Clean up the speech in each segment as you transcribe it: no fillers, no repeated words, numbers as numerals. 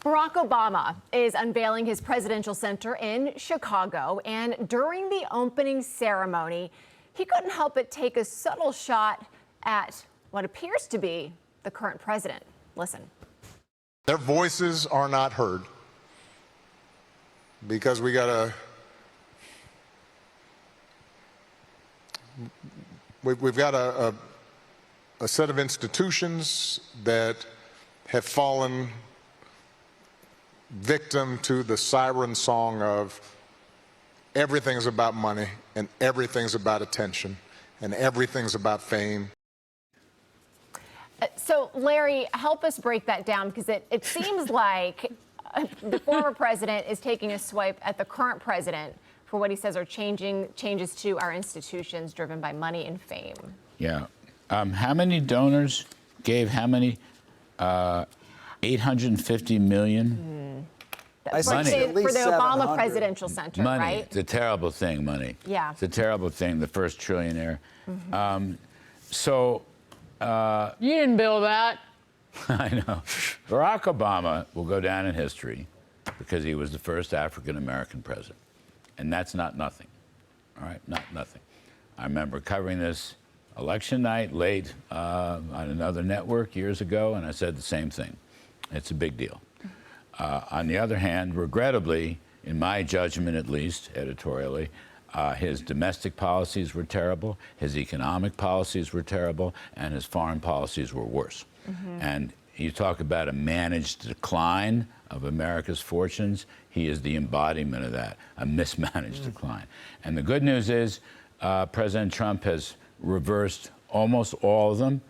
Barack Obama is unveiling his presidential center in Chicago, and during the opening ceremony, he couldn't help but take a subtle shot at what appears to be the current president. Listen. Their voices are not heard because we've got a set of institutions that have fallen victim to the siren song of everything's about money and everything's about attention and everything's about fame. So, Larry, help us break that down, because it seems like the former president is taking a swipe at the current president for what he says are changes to our institutions driven by money and fame. Yeah. How many donors gave how many? 850 million? For the Obama Presidential Center, money. right? It's a terrible thing, money. Yeah. It's a terrible thing, the first trillionaire. Mm-hmm. You didn't build that. I know. Barack Obama will go down in history because he was the first African-American president. And that's not nothing. All right, not nothing. I remember covering this election night late on another network years ago, and I said the same thing. It's a big deal. On the other hand, regrettably, in my judgment at least, editorially, his domestic policies were terrible, his economic policies were terrible, and his foreign policies were worse. And you talk about a managed decline of America's fortunes, he is the embodiment of that, a mismanaged decline. And the good news is President Trump has reversed almost all of them,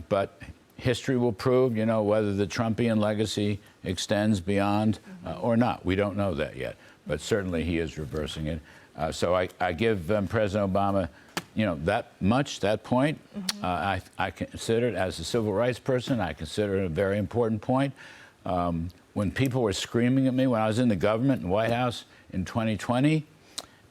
but history will prove, you know, whether the Trumpian legacy extends beyond or not. We don't know that yet, but certainly he is reversing it. So I give President Obama, you know, that point. I consider it, as a civil rights person, I consider it a very important point. When people were screaming at me when I was in the government and White House in 2020,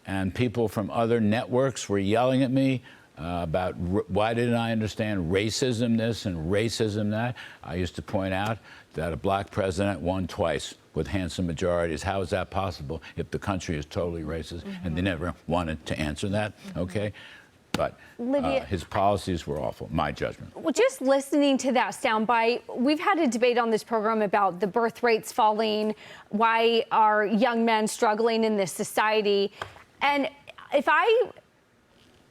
and people from other networks were yelling at me about why didn't I understand racism this and racism that, I used to point out that a black president won twice with handsome majorities. How is that possible if the country is totally racist? And they never wanted to answer that, okay? But his policies were awful, my judgment. Well, just listening to that soundbite, we've had a debate on this program about the birth rates falling, why are young men struggling in this society. And if I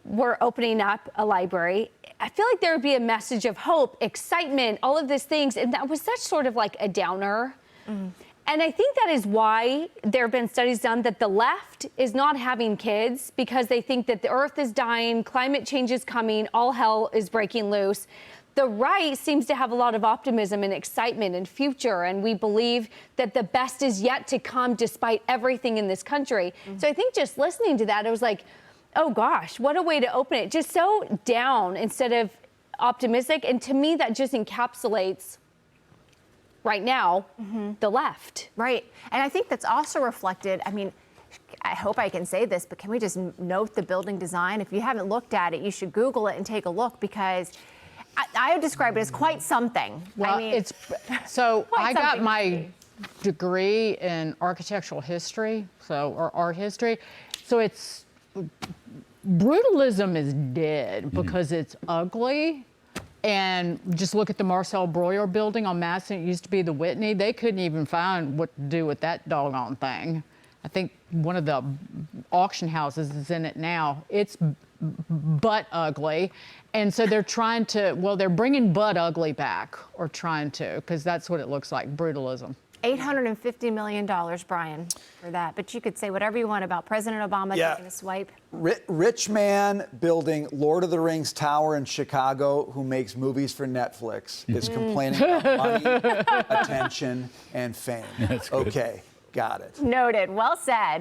were opening up a library, I feel like there would be a message of hope, excitement, all of these things. And that was such sort of like a downer. And I think that is why there have been studies done that the left is not having kids, because they think that the earth is dying, climate change is coming, all hell is breaking loose. The right seems to have a lot of optimism and excitement and future, and we believe that the best is yet to come despite everything in this country. So I think just listening to that, it was like, oh gosh, what a way to open it. Just so down instead of optimistic. And to me, that just encapsulates right now, the left. Right. And I think that's also reflected, I mean, I hope I can say this, but can we just note the building design? If you haven't looked at it, you should Google it and take a look, because I would describe it as quite something. Well, I mean, I got my degree in architectural history, or art history. So brutalism is dead because it's ugly. And just look at the Marcel Breuer building on Madison. It used to be the Whitney. They couldn't even find what to do with that doggone thing. I think one of the auction houses is in it now. It's butt ugly. And so they're trying to, well, they're bringing butt ugly back, or trying to, because that's what it looks like, brutalism. $850 million, Brian, for that. But you could say whatever you want about President Obama taking a swipe. Rich man building Lord of the Rings tower in Chicago who makes movies for Netflix is complaining about money, attention, and fame. Okay, got it. Noted. Well said.